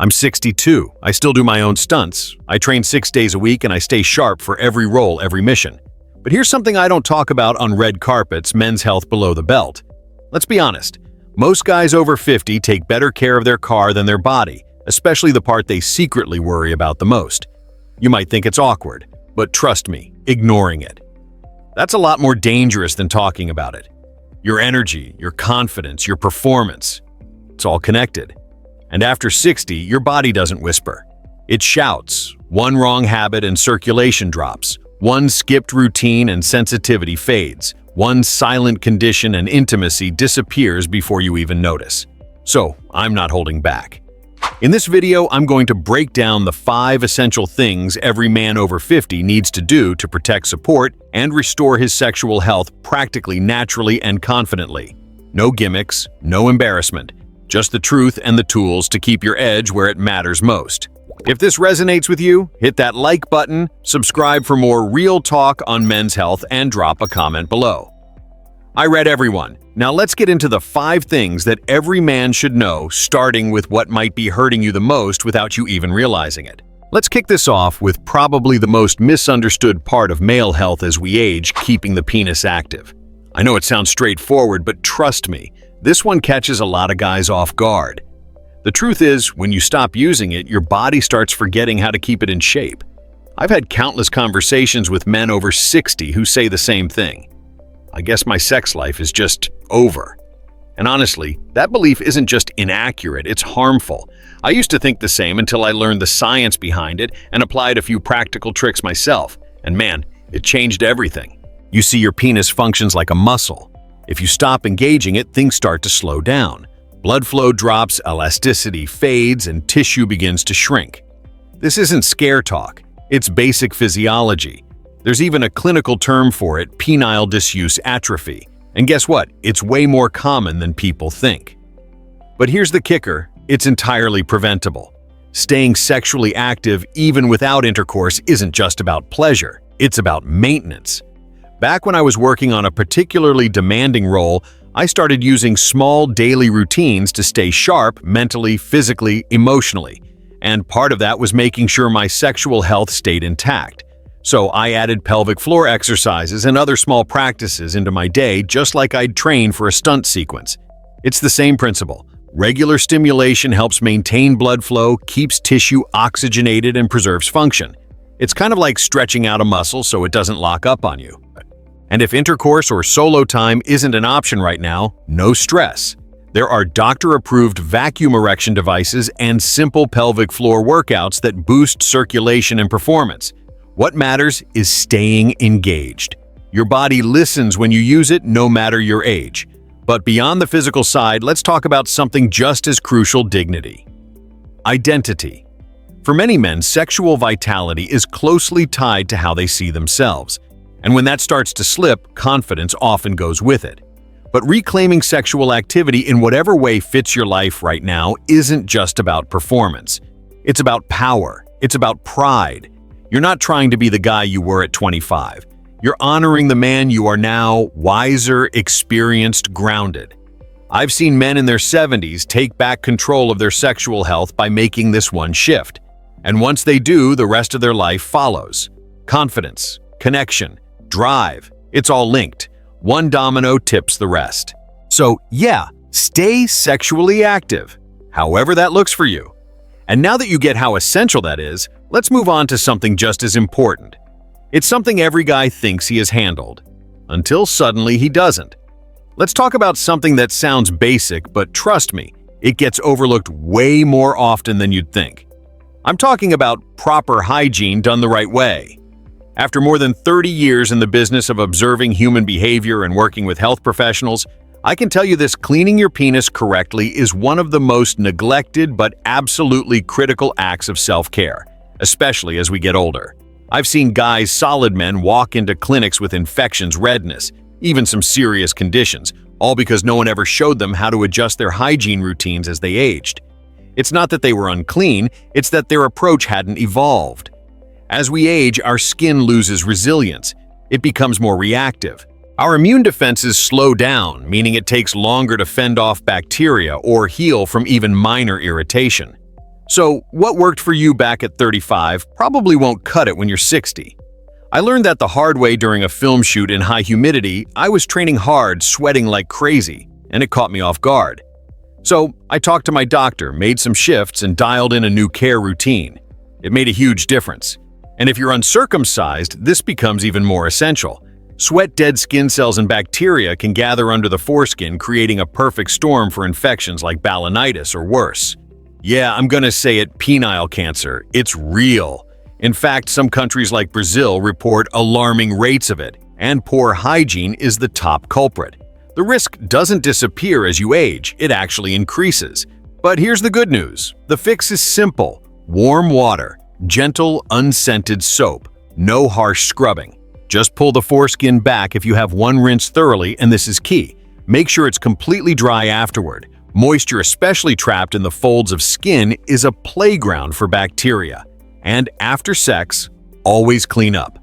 I'm 62. I still do my own stunts. I train 6 days a week and I stay sharp for every role, every mission. But here's something I don't talk about on red carpets: men's health below the belt. Let's be honest. Most guys over 50 take better care of their car than their body, especially the part they secretly worry about the most. You might think it's awkward, but trust me, ignoring it. That's a lot more dangerous than talking about it. Your energy, your confidence, your performance, it's all connected. And after 60, your body doesn't whisper. It shouts. One wrong habit and circulation drops. One skipped routine and sensitivity fades. One silent condition and intimacy disappears before you even notice. So, I'm not holding back. In this video, I'm going to break down the 5 essential things every man over 50 needs to do to protect, support, and restore his sexual health practically naturally and confidently. No gimmicks, no embarrassment, just the truth and the tools to keep your edge where it matters most. If this resonates with you, hit that like button, subscribe for more real talk on men's health, and drop a comment below. I read everyone. Now let's get into the 5 things that every man should know, starting with what might be hurting you the most without you even realizing it. Let's kick this off with probably the most misunderstood part of male health as we age: keeping the penis active. I know it sounds straightforward, but trust me, this one catches a lot of guys off guard. The truth is, when you stop using it, your body starts forgetting how to keep it in shape. I've had countless conversations with men over 60 who say the same thing. I guess my sex life is just over. And honestly, that belief isn't just inaccurate, it's harmful. I used to think the same until I learned the science behind it and applied a few practical tricks myself. And man, it changed everything. You see, your penis functions like a muscle. If you stop engaging it, things start to slow down. Blood flow drops, elasticity fades, and tissue begins to shrink. This isn't scare talk, it's basic physiology. There's even a clinical term for it: penile disuse atrophy. And guess what? It's way more common than people think. But here's the kicker: it's entirely preventable. Staying sexually active even without intercourse isn't just about pleasure, it's about maintenance. Back when I was working on a particularly demanding role, I started using small daily routines to stay sharp mentally, physically, emotionally. And part of that was making sure my sexual health stayed intact. So I added pelvic floor exercises and other small practices into my day, just like I'd train for a stunt sequence. It's the same principle. Regular stimulation helps maintain blood flow, keeps tissue oxygenated, and preserves function. It's kind of like stretching out a muscle so it doesn't lock up on you. And if intercourse or solo time isn't an option right now, no stress. There are doctor-approved vacuum erection devices and simple pelvic floor workouts that boost circulation and performance. What matters is staying engaged. Your body listens when you use it, no matter your age. But beyond the physical side, let's talk about something just as crucial: dignity. Identity. For many men, sexual vitality is closely tied to how they see themselves. And when that starts to slip, confidence often goes with it. But reclaiming sexual activity in whatever way fits your life right now isn't just about performance. It's about power. It's about pride. You're not trying to be the guy you were at 25. You're honoring the man you are now: wiser, experienced, grounded. I've seen men in their 70s take back control of their sexual health by making this one shift. And once they do, the rest of their life follows. Confidence, connection, drive, it's all linked. One domino tips the rest. So yeah, stay sexually active, however that looks for you. And now that you get how essential that is, let's move on to something just as important. It's something every guy thinks he has handled, until suddenly he doesn't. Let's talk about something that sounds basic, but trust me, it gets overlooked way more often than you'd think. I'm talking about proper hygiene done the right way. After more than 30 years in the business of observing human behavior and working with health professionals, I can tell you this: cleaning your penis correctly is one of the most neglected but absolutely critical acts of self-care, especially as we get older. I've seen guys, solid men, walk into clinics with infections, redness, even some serious conditions, all because no one ever showed them how to adjust their hygiene routines as they aged. It's not that they were unclean, it's that their approach hadn't evolved. As we age, our skin loses resilience. It becomes more reactive. Our immune defenses slow down, meaning it takes longer to fend off bacteria or heal from even minor irritation. So, what worked for you back at 35 probably won't cut it when you're 60. I learned that the hard way during a film shoot in high humidity. I was training hard, sweating like crazy, and it caught me off guard. So, I talked to my doctor, made some shifts, and dialed in a new care routine. It made a huge difference. And if you're uncircumcised, this becomes even more essential. Sweat dead skin cells and bacteria can gather under the foreskin, creating a perfect storm for infections like balanitis or worse. Yeah, I'm gonna say it, penile cancer. It's real. In fact, some countries like Brazil report alarming rates of it, and poor hygiene is the top culprit. The risk doesn't disappear as you age, it actually increases. But here's the good news. The fix is simple. Warm water, gentle, unscented soap, no harsh scrubbing. Just pull the foreskin back if you have one rinse thoroughly, and this is key. Make sure it's completely dry afterward. Moisture, especially trapped in the folds of skin, is a playground for bacteria. And after sex, always clean up.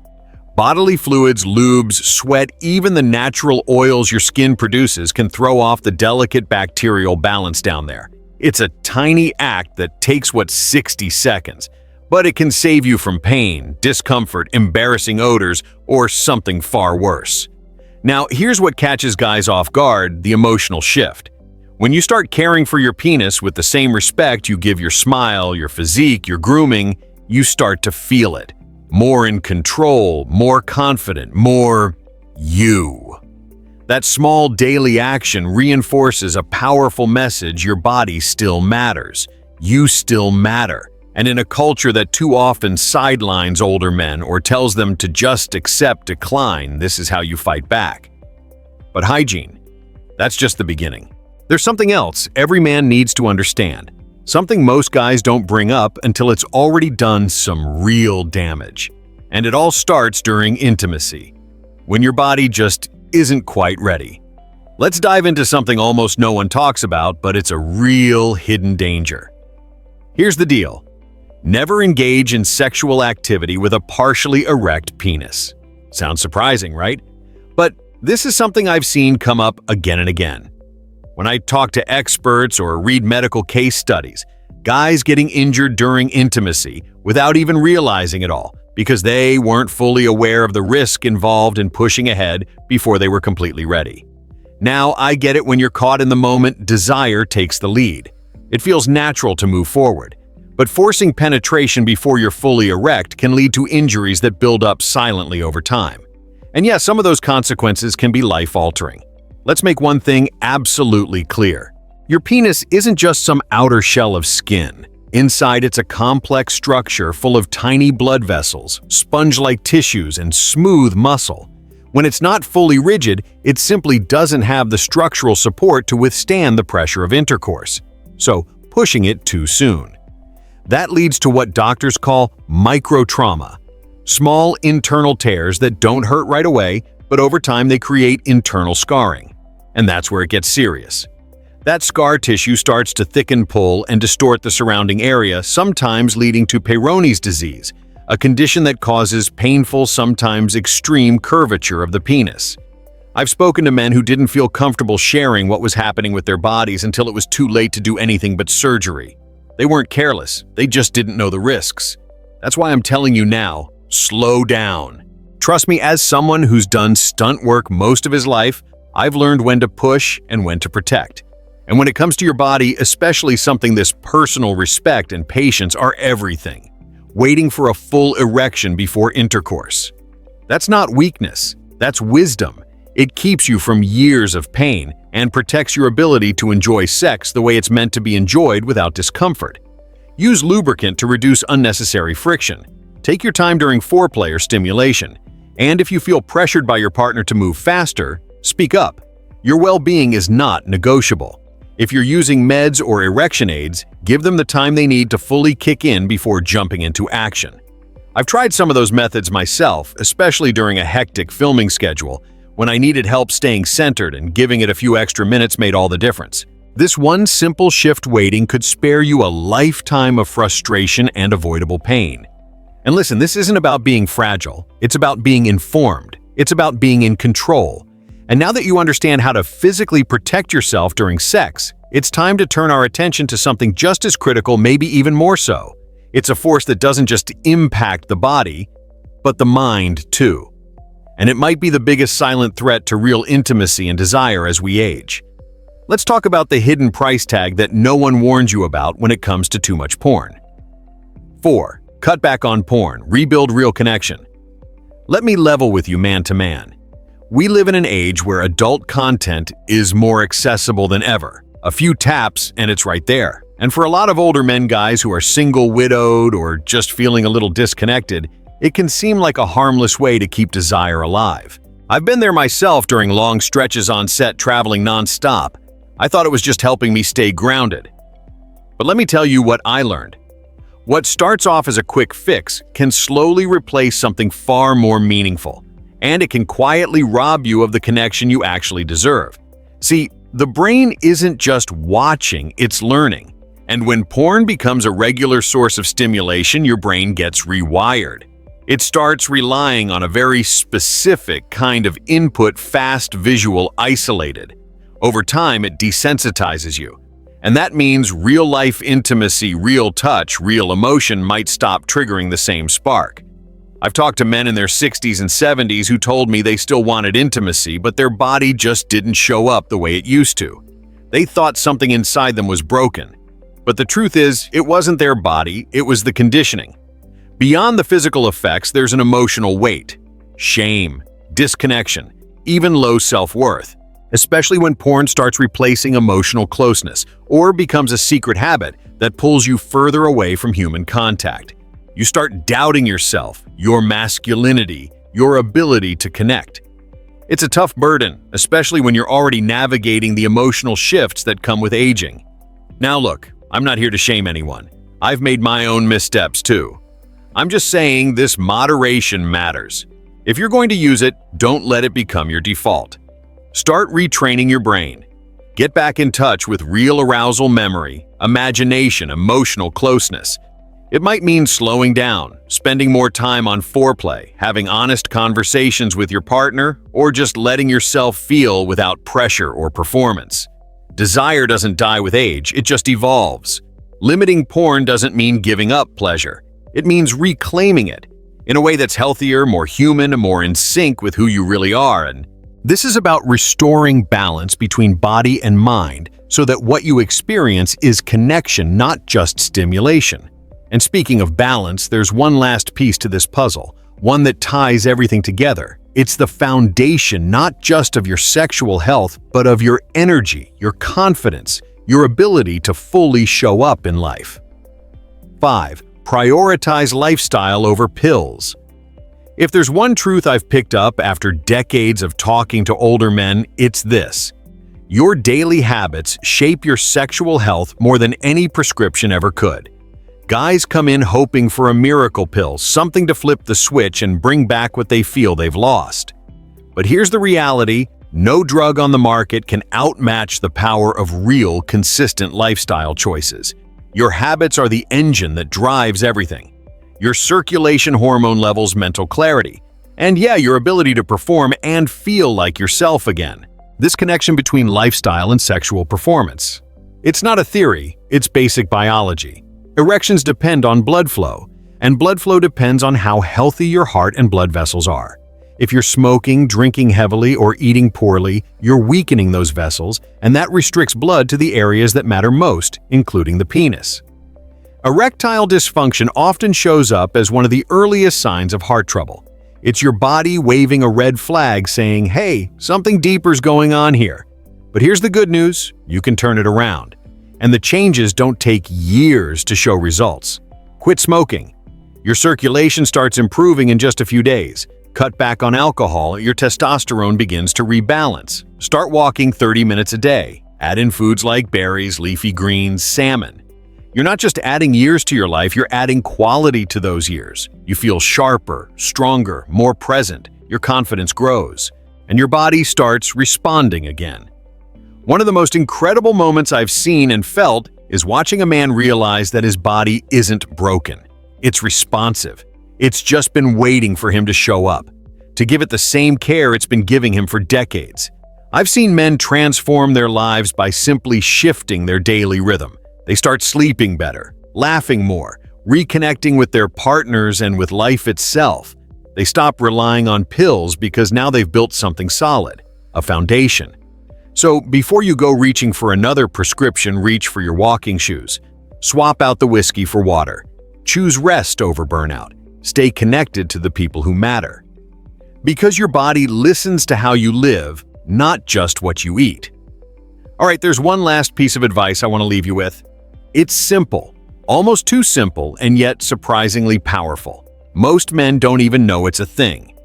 Bodily fluids, lubes, sweat, even the natural oils your skin produces can throw off the delicate bacterial balance down there. It's a tiny act that takes 60 seconds, but it can save you from pain, discomfort, embarrassing odors, or something far worse. Now, here's what catches guys off guard: the emotional shift. When you start caring for your penis with the same respect you give your smile, your physique, your grooming, you start to feel it. More in control, more confident, more you. That small daily action reinforces a powerful message: your body still matters. You still matter. And in a culture that too often sidelines older men or tells them to just accept decline, this is how you fight back. But hygiene, that's just the beginning. There's something else every man needs to understand. Something most guys don't bring up until it's already done some real damage. And it all starts during intimacy, when your body just isn't quite ready. Let's dive into something almost no one talks about, but it's a real hidden danger. Here's the deal. Never engage in sexual activity with a partially erect penis. Sounds surprising, right? But this is something I've seen come up again and again. When I talk to experts or read medical case studies, guys getting injured during intimacy without even realizing it all because they weren't fully aware of the risk involved in pushing ahead before they were completely ready. Now, I get it. When you're caught in the moment, desire takes the lead. It feels natural to move forward. But forcing penetration before you're fully erect can lead to injuries that build up silently over time. And yes, some of those consequences can be life-altering. Let's make one thing absolutely clear. Your penis isn't just some outer shell of skin. Inside, it's a complex structure full of tiny blood vessels, sponge-like tissues, and smooth muscle. When it's not fully rigid, it simply doesn't have the structural support to withstand the pressure of intercourse. So, pushing it too soon. That leads to what doctors call microtrauma. Small internal tears that don't hurt right away, but over time they create internal scarring. And that's where it gets serious. That scar tissue starts to thicken, pull, and distort the surrounding area, sometimes leading to Peyronie's disease, a condition that causes painful, sometimes extreme curvature of the penis. I've spoken to men who didn't feel comfortable sharing what was happening with their bodies until it was too late to do anything but surgery. They weren't careless, they just didn't know the risks. That's why I'm telling you now, slow down. Trust me, as someone who's done stunt work most of his life, I've learned when to push and when to protect. And when it comes to your body, especially something this personal, respect and patience are everything. Waiting for a full erection before intercourse. That's not weakness, that's wisdom. It keeps you from years of pain and protects your ability to enjoy sex the way it's meant to be enjoyed without discomfort. Use lubricant to reduce unnecessary friction. Take your time during foreplay or stimulation. And if you feel pressured by your partner to move faster, speak up. Your well-being is not negotiable. If you're using meds or erection aids, give them the time they need to fully kick in before jumping into action. I've tried some of those methods myself, especially during a hectic filming schedule, when I needed help staying centered, and giving it a few extra minutes made all the difference. This one simple shift waiting could spare you a lifetime of frustration and avoidable pain. And listen, this isn't about being fragile, it's about being informed, it's about being in control. And now that you understand how to physically protect yourself during sex, It's time to turn our attention to something just as critical, maybe even more so. It's a force that doesn't just impact the body, but the mind too. And it might be the biggest silent threat to real intimacy and desire as we age. Let's talk about the hidden price tag that no one warns you about when it comes to too much porn. 4. Cut back on porn. Rebuild real connection. Let me level with you man to man. We live in an age where adult content is more accessible than ever. A few taps and it's right there. And for a lot of older men guys who are single, widowed, or just feeling a little disconnected, it can seem like a harmless way to keep desire alive. I've been there myself during long stretches on set traveling non-stop. I thought it was just helping me stay grounded. But let me tell you what I learned. What starts off as a quick fix can slowly replace something far more meaningful, and it can quietly rob you of the connection you actually deserve. See, the brain isn't just watching, it's learning. And when porn becomes a regular source of stimulation, your brain gets rewired. It starts relying on a very specific kind of input, fast, visual, isolated. Over time, it desensitizes you. And that means real-life intimacy, real touch, real emotion might stop triggering the same spark. I've talked to men in their 60s and 70s who told me they still wanted intimacy, but their body just didn't show up the way it used to. They thought something inside them was broken. But the truth is, it wasn't their body, it was the conditioning. Beyond the physical effects, there's an emotional weight, shame, disconnection, even low self-worth, especially when porn starts replacing emotional closeness or becomes a secret habit that pulls you further away from human contact. You start doubting yourself, your masculinity, your ability to connect. It's a tough burden, especially when you're already navigating the emotional shifts that come with aging. Now look, I'm not here to shame anyone. I've made my own missteps too. I'm just saying this moderation matters. If you're going to use it, don't let it become your default. Start retraining your brain. Get back in touch with real arousal memory, imagination, emotional closeness. It might mean slowing down, spending more time on foreplay, having honest conversations with your partner, or just letting yourself feel without pressure or performance. Desire doesn't die with age, it just evolves. Limiting porn doesn't mean giving up pleasure. It means reclaiming it in a way that's healthier, more human, more in sync with who you really are. And this is about restoring balance between body and mind so that what you experience is connection, not just stimulation. And speaking of balance, there's one last piece to this puzzle, one that ties everything together. It's the foundation not just of your sexual health, but of your energy, your confidence, your ability to fully show up in life. 5. Prioritize lifestyle over pills. If there's one truth I've picked up after decades of talking to older men, it's this. Your daily habits shape your sexual health more than any prescription ever could. Guys come in hoping for a miracle pill, something to flip the switch and bring back what they feel they've lost. But here's the reality, no drug on the market can outmatch the power of real, consistent lifestyle choices. Your habits are the engine that drives everything. Your circulation hormone levels, mental clarity, and your ability to perform and feel like yourself again. This connection between lifestyle and sexual performance. It's not a theory, it's basic biology. Erections depend on blood flow, and blood flow depends on how healthy your heart and blood vessels are. If you're smoking, drinking heavily, or eating poorly, you're weakening those vessels, and that restricts blood to the areas that matter most, including the penis. Erectile dysfunction often shows up as one of the earliest signs of heart trouble. It's your body waving a red flag saying, hey, something deeper's going on here. But here's the good news, you can turn it around. And the changes don't take years to show results. Quit smoking. Your circulation starts improving in just a few days. Cut back on alcohol, your testosterone begins to rebalance. Start walking 30 minutes a day. Add in foods like berries, leafy greens, salmon. You're not just adding years to your life, you're adding quality to those years. You feel sharper, stronger, more present. Your confidence grows, and your body starts responding again. One of the most incredible moments I've seen and felt is watching a man realize that his body isn't broken. It's responsive. It's just been waiting for him to show up, to give it the same care it's been giving him for decades. I've seen men transform their lives by simply shifting their daily rhythm. They start sleeping better, laughing more, reconnecting with their partners and with life itself. They stop relying on pills because now they've built something solid, a foundation. So before you go reaching for another prescription, reach for your walking shoes. Swap out the whiskey for water. Choose rest over burnout. Stay connected to the people who matter. Because your body listens to how you live, not just what you eat. All right, there's one last piece of advice I want to leave you with. It's simple, almost too simple, and yet surprisingly powerful. Most men don't even know it's a thing.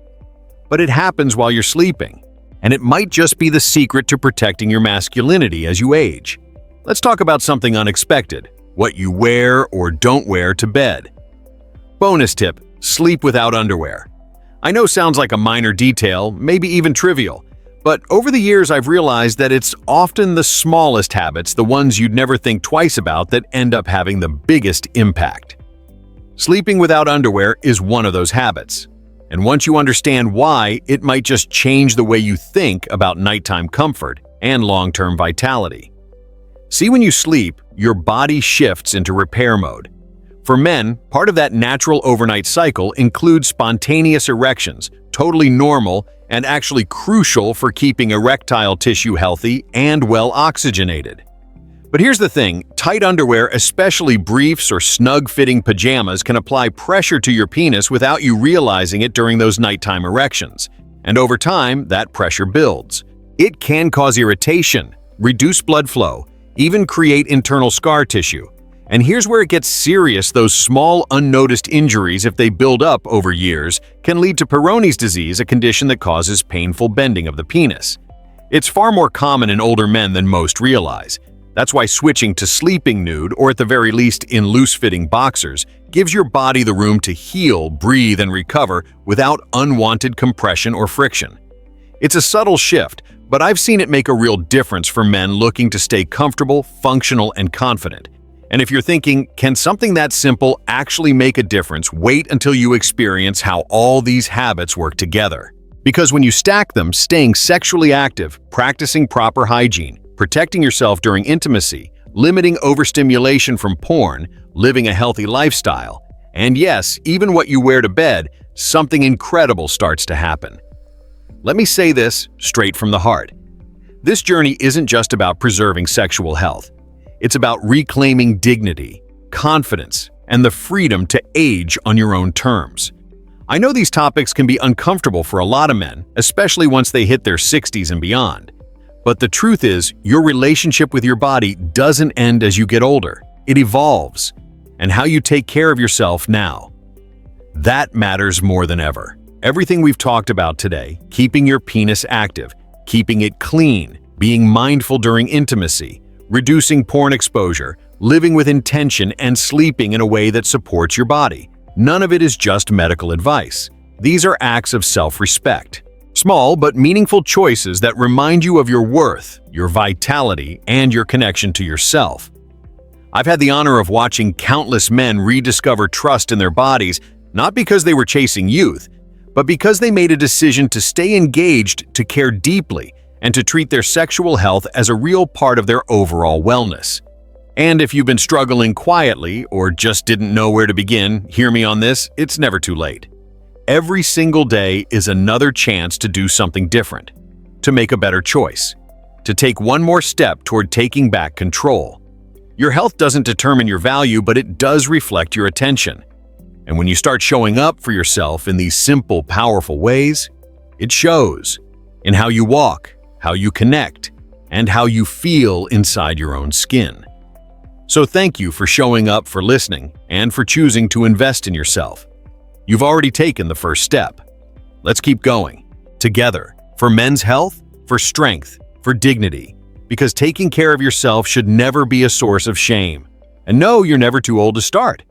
But it happens while you're sleeping, and it might just be the secret to protecting your masculinity as you age. Let's talk about something unexpected, what you wear or don't wear to bed. Bonus tip, sleep without underwear. I know sounds like a minor detail, maybe even trivial, but over the years I've realized that it's often the smallest habits, the ones you'd never think twice about, that end up having the biggest impact. Sleeping without underwear is one of those habits. And once you understand why, it might just change the way you think about nighttime comfort and long-term vitality. See, when you sleep, your body shifts into repair mode. For men, part of that natural overnight cycle includes spontaneous erections, totally normal and actually crucial for keeping erectile tissue healthy and well oxygenated. But here's the thing, tight underwear, especially briefs or snug-fitting pajamas, can apply pressure to your penis without you realizing it during those nighttime erections. And over time, that pressure builds. It can cause irritation, reduce blood flow, even create internal scar tissue. And here's where it gets serious, those small unnoticed injuries, if they build up over years, can lead to Peyronie's disease, a condition that causes painful bending of the penis. It's far more common in older men than most realize. That's why switching to sleeping nude, or at the very least in loose-fitting boxers, gives your body the room to heal, breathe, and recover without unwanted compression or friction. It's a subtle shift, but I've seen it make a real difference for men looking to stay comfortable, functional, and confident. And if you're thinking, can something that simple actually make a difference, wait until you experience how all these habits work together. Because when you stack them, staying sexually active, practicing proper hygiene, protecting yourself during intimacy, limiting overstimulation from porn, living a healthy lifestyle, and yes, even what you wear to bed, something incredible starts to happen. Let me say this straight from the heart. This journey isn't just about preserving sexual health. It's about reclaiming dignity, confidence, and the freedom to age on your own terms. I know these topics can be uncomfortable for a lot of men, especially once they hit their 60s and beyond. But the truth is, your relationship with your body doesn't end as you get older. It evolves. And how you take care of yourself now, that matters more than ever. Everything we've talked about today, keeping your penis active, keeping it clean, being mindful during intimacy, reducing porn exposure, living with intention, and sleeping in a way that supports your body. None of it is just medical advice. These are acts of self-respect. Small but meaningful choices that remind you of your worth, your vitality, and your connection to yourself. I've had the honor of watching countless men rediscover trust in their bodies, not because they were chasing youth, but because they made a decision to stay engaged, to care deeply, and to treat their sexual health as a real part of their overall wellness. And if you've been struggling quietly or just didn't know where to begin, hear me on this, it's never too late. Every single day is another chance to do something different, to make a better choice, to take one more step toward taking back control. Your health doesn't determine your value, but it does reflect your attention. And when you start showing up for yourself in these simple, powerful ways, it shows in how you walk, how you connect, and how you feel inside your own skin. So thank you for showing up, for listening, and for choosing to invest in yourself. You've already taken the first step. Let's keep going, together, for men's health, for strength, for dignity, because taking care of yourself should never be a source of shame. And no, you're never too old to start.